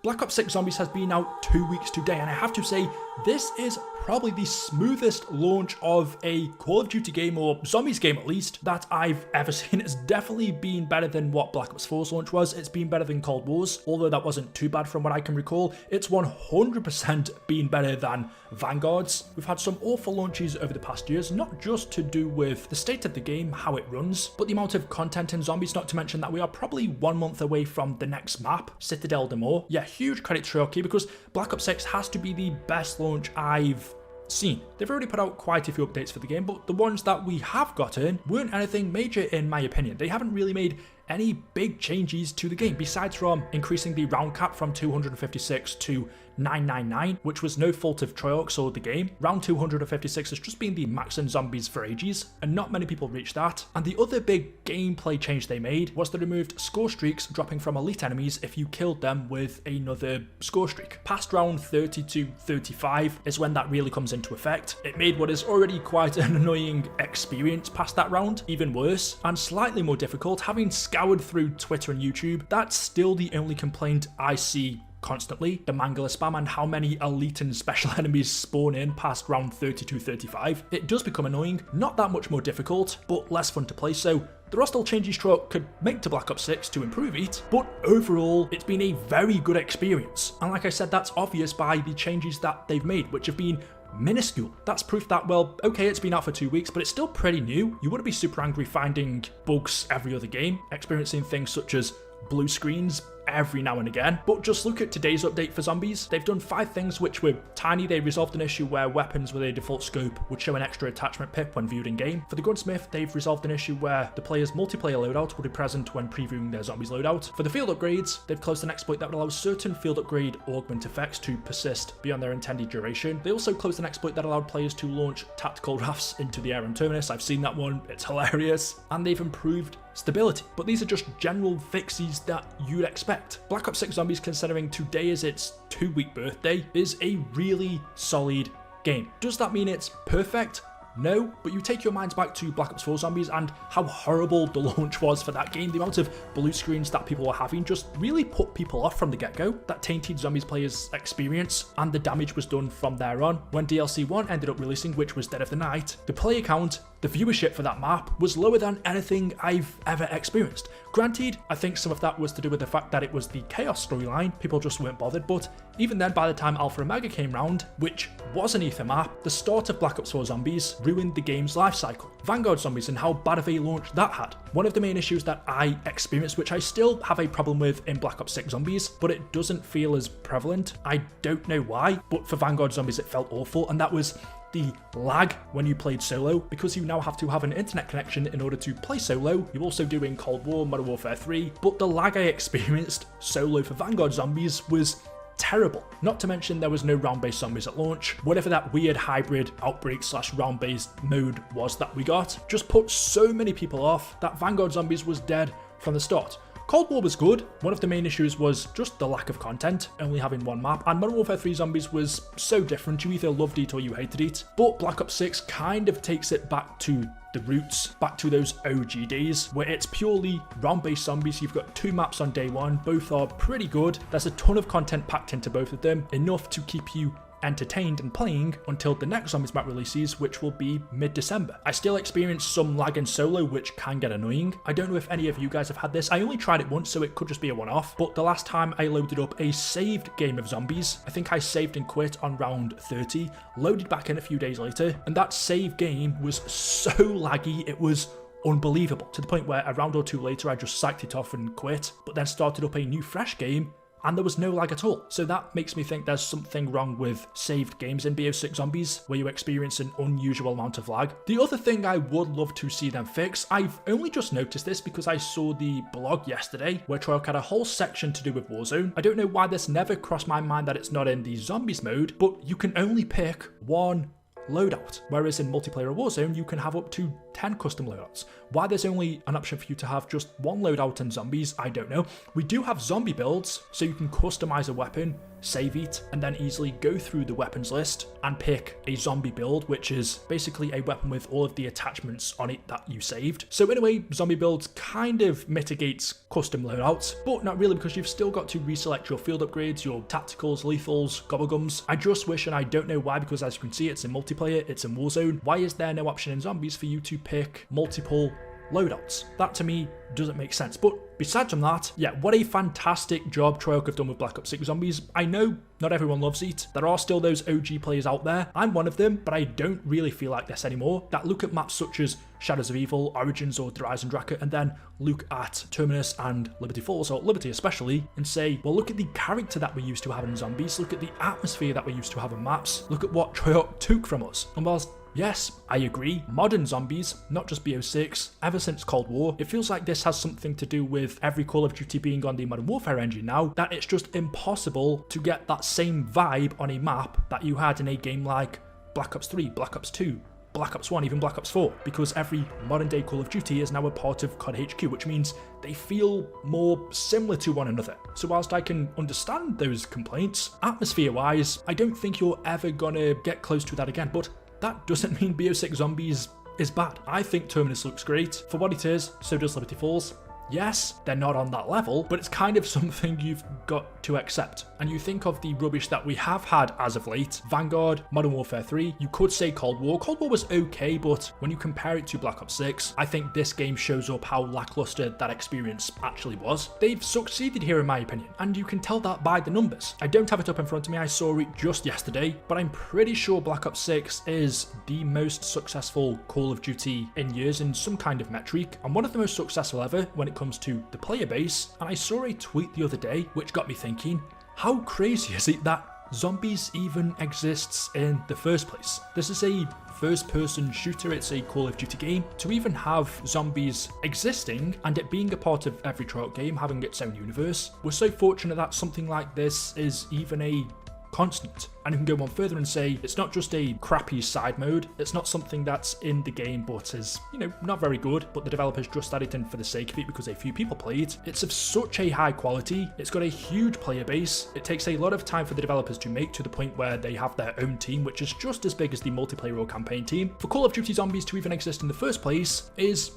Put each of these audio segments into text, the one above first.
Black Ops 6 Zombies has been out 2 weeks today, and I have to say, this is probably the smoothest launch of a Call of Duty game, or Zombies game at least, that I've ever seen. It's definitely been better than what Black Ops 4's launch was. It's been better than Cold War's, although that wasn't too bad from what I can recall. It's 100% been better than Vanguard's. We've had some awful launches over the past years, not just to do with the state of the game, how it runs, but the amount of content in Zombies, not to mention that we are probably 1 month away from the next map, Citadel de More. Yeah, huge credit to Rocky, because Black Ops 6 has to be the best launch I've seen. They've already put out quite a few updates for the game, but the ones that we have gotten weren't anything major in my opinion. They haven't really made any big changes to the game, besides from increasing the round cap from 256 to 999, which was no fault of Treyarch or the game. Round 256 has just been the max in Zombies for ages, and not many people reached that. And the other big gameplay change they made was they removed score streaks dropping from elite enemies if you killed them with another score streak. Past round 30 to 35 is when that really comes into effect. It made what is already quite an annoying experience past that round even worse, and slightly more difficult. Having scoured through Twitter and YouTube, that's still the only complaint I see constantly, the mangler spam and how many elite and special enemies spawn in past round 30 to 35. It does become annoying, not that much more difficult, but less fun to play, so there are still changes Treyarch could make to Black Ops 6 to improve it, but overall, it's been a very good experience. And like I said, that's obvious by the changes that they've made, which have been minuscule. That's proof that, well, okay, it's been out for 2 weeks, but it's still pretty new. You wouldn't be super angry finding bugs every other game, experiencing things such as blue screens every now and again. But just look at today's update for Zombies. They've done 5 things which were tiny. They resolved an issue where weapons with a default scope would show an extra attachment pip when viewed in game. For the Gunsmith, they've resolved an issue where the player's multiplayer loadout would be present when previewing their Zombies loadout. For the field upgrades, they've closed an exploit that would allow certain field upgrade augment effects to persist beyond their intended duration. They also closed an exploit that allowed players to launch tactical rafts into the air and terminus. I've seen that one, it's hilarious. And they've improved stability, but these are just general fixes that you'd expect. Black Ops 6 Zombies, considering today is its 2-week birthday, is a really solid game. Does that mean it's perfect? No, but you take your minds back to Black Ops 4 Zombies and how horrible the launch was for that game. The amount of blue screens that people were having just really put people off from the get-go. That tainted Zombies players' experience, and the damage was done from there on. When DLC 1 ended up releasing, which was Dead of the Night, the player count, the viewership for that map was lower than anything I've ever experienced. Granted, I think some of that was to do with the fact that it was the Chaos storyline, people just weren't bothered, but even then, by the time Alpha Omega came round, which was an ether map, the start of Black Ops 4 Zombies ruined the game's life cycle. Vanguard Zombies and how bad of a launch that had. One of the main issues that I experienced, which I still have a problem with in Black Ops 6 Zombies, but it doesn't feel as prevalent. I don't know why, but for Vanguard Zombies it felt awful, and that was the lag when you played solo, because you now have to have an internet connection in order to play solo. You also do in Cold War, Modern Warfare 3, but the lag I experienced solo for Vanguard Zombies was terrible. Not to mention there was no round-based zombies at launch. Whatever that weird hybrid outbreak / round-based mode was that we got just put so many people off that Vanguard Zombies was dead from the start. Cold War was good. One of the main issues was just the lack of content, only having one map, and Modern Warfare 3 Zombies was so different, you either loved it or you hated it. But Black Ops 6 kind of takes it back to the roots, back to those OG days, where it's purely round-based zombies. You've got 2 maps on day 1, both are pretty good. There's a ton of content packed into both of them, enough to keep you entertained and playing until the next Zombies map releases, which will be mid-December. I still experience some lag in solo, which can get annoying. I don't know if any of you guys have had this. I only tried it once, so it could just be a one-off, but the last time I loaded up a saved game of Zombies, I think I saved and quit on round 30, loaded back in a few days later, and that save game was so laggy, it was unbelievable, to the point where a round or 2 later I just psyched it off and quit, but then started up a new fresh game and there was no lag at all. So that makes me think there's something wrong with saved games in BO6 Zombies, where you experience an unusual amount of lag. The other thing I would love to see them fix, I've only just noticed this because I saw the blog yesterday, where Treyarch had a whole section to do with Warzone. I don't know why this never crossed my mind that it's not in the Zombies mode, but you can only pick one loadout, whereas in multiplayer Warzone you can have up to 10 custom loadouts. Why there's only an option for you to have just one loadout in Zombies, I don't know. We do have zombie builds, so you can customize a weapon save eat, and then easily go through the weapons list and pick a zombie build, which is basically a weapon with all of the attachments on it that you saved. So in a way, zombie builds kind of mitigates custom loadouts, but not really, because you've still got to reselect your field upgrades, your tacticals, lethals, gobblegums. I just wish, and I don't know why, because as you can see, it's in multiplayer, it's in Warzone. Why is there no option in zombies for you to pick multiple loadouts? That to me doesn't make sense. But besides from that, yeah, what a fantastic job Treyarch have done with Black Ops 6 Zombies. I know not everyone loves it. There are still those OG players out there. I'm one of them, but I don't really feel like this anymore. That look at maps such as Shadows of Evil, Origins, or Der Eisendrache, and then look at Terminus and Liberty Falls, or Liberty especially, and say, well, look at the character that we used to have in zombies, look at the atmosphere that we used to have in maps, look at what Treyarch took from us. And whilst yes, I agree, modern zombies, not just BO6, ever since Cold War, it feels like this has something to do with every Call of Duty being on the Modern Warfare engine now, that it's just impossible to get that same vibe on a map that you had in a game like Black Ops 3, Black Ops 2, Black Ops 1, even Black Ops 4, because every modern day Call of Duty is now a part of COD HQ, which means they feel more similar to one another. So whilst I can understand those complaints, atmosphere-wise, I don't think you're ever gonna get close to that again, but that doesn't mean BO6 Zombies is bad. I think Terminus looks great. For what it is, so does Liberty Falls. Yes, they're not on that level, but it's kind of something you've got to accept. And you think of the rubbish that we have had as of late, Vanguard, Modern Warfare 3, you could say Cold War. Cold War was okay, but when you compare it to Black Ops 6, I think this game shows up how lackluster that experience actually was. They've succeeded here in my opinion, and you can tell that by the numbers. I don't have it up in front of me, I saw it just yesterday, but I'm pretty sure Black Ops 6 is the most successful Call of Duty in years in some kind of metric, and one of the most successful ever when it comes to the player base. And I saw a tweet the other day which got me thinking, how crazy is it that zombies even exists in the first place? This is a first-person shooter, it's a Call of Duty game. To even have zombies existing and it being a part of every Treyarch game, having its own universe, we're so fortunate that something like this is even a constant. And you can go on further and say it's not just a crappy side mode, it's not something that's in the game but is, you know, not very good, but the developers just added in for the sake of it because a few people play it. It's of such a high quality, it's got a huge player base, it takes a lot of time for the developers to make to the point where they have their own team, which is just as big as the multiplayer or campaign team. For Call of Duty Zombies to even exist in the first place is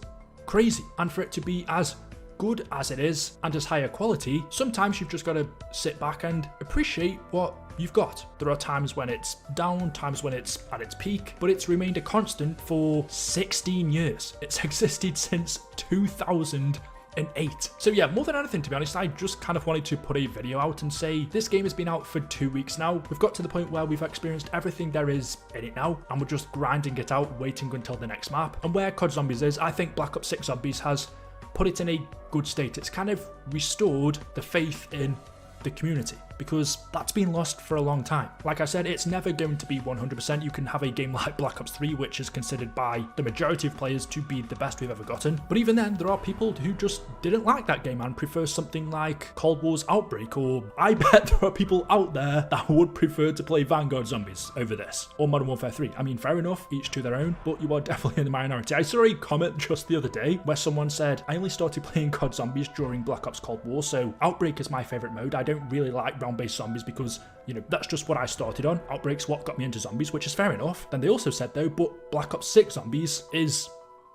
crazy, and for it to be as good as it is and as higher quality, sometimes you've just got to sit back and appreciate what you've got. There are times when it's down, times when it's at its peak, but it's remained a constant for 16 years. It's existed since 2008. So yeah, more than anything, to be honest, I just kind of wanted to put a video out and say this game has been out for 2 weeks now. We've got to the point where we've experienced everything there is in it now, and we're just grinding it out, waiting until the next map. And where COD Zombies is, I think Black Ops 6 Zombies has put it in a good state. It's kind of restored the faith in the community, because that's been lost for a long time. Like I said, it's never going to be 100%. You can have a game like Black Ops 3, which is considered by the majority of players to be the best we've ever gotten. But even then, there are people who just didn't like that game and prefer something like Cold War's Outbreak, or I bet there are people out there that would prefer to play Vanguard Zombies over this, or Modern Warfare 3. I mean, fair enough, each to their own, but you are definitely in the minority. I saw a comment just the other day where someone said, I only started playing COD Zombies during Black Ops Cold War, so Outbreak is my favourite mode. I don't really like round-based zombies because, you know, that's just what I started on. Outbreak's what got me into zombies, which is fair enough. Then they also said though, but Black Ops 6 Zombies is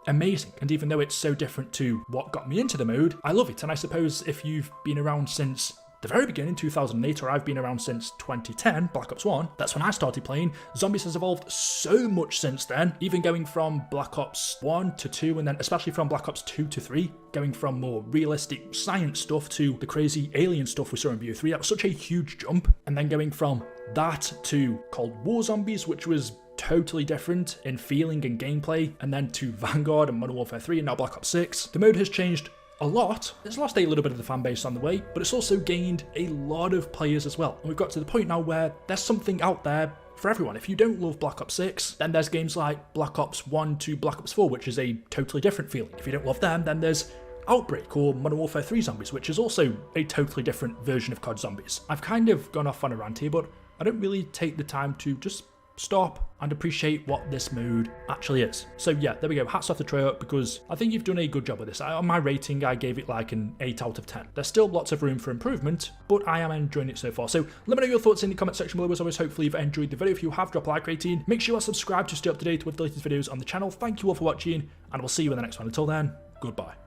amazing, and even though it's so different to what got me into the mode, I love it. And I suppose if you've been around since the very beginning, 2008, or I've been around since 2010, Black Ops 1, that's when I started playing. Zombies has evolved so much since then, even going from Black Ops 1 to 2, and then especially from Black Ops 2 to 3, going from more realistic science stuff to the crazy alien stuff we saw in BO3. That was such a huge jump. And then going from that to Cold War Zombies, which was totally different in feeling and gameplay, and then to Vanguard and Modern Warfare 3 and now Black Ops 6. The mode has changed a lot. It's lost a little bit of the fan base on the way, but it's also gained a lot of players as well. And we've got to the point now where there's something out there for everyone. If you don't love Black Ops 6, then there's games like Black Ops 1 to Black Ops 4, which is a totally different feeling. If you don't love them, then there's Outbreak or Modern Warfare 3 Zombies, which is also a totally different version of COD Zombies. I've kind of gone off on a rant here, but I don't really take the time to just stop and appreciate what this mode actually is. So yeah, there we go. Hats off to Treyarch, because I think you've done a good job with this. On my rating, I gave it like an 8 out of 10. There's still lots of room for improvement, but I am enjoying it so far. So let me know your thoughts in the comment section below. As always, hopefully you've enjoyed the video. If you have, drop a like rating. Make sure you are subscribed to stay up to date with the latest videos on the channel. Thank you all for watching, and we'll see you in the next one. Until then, goodbye.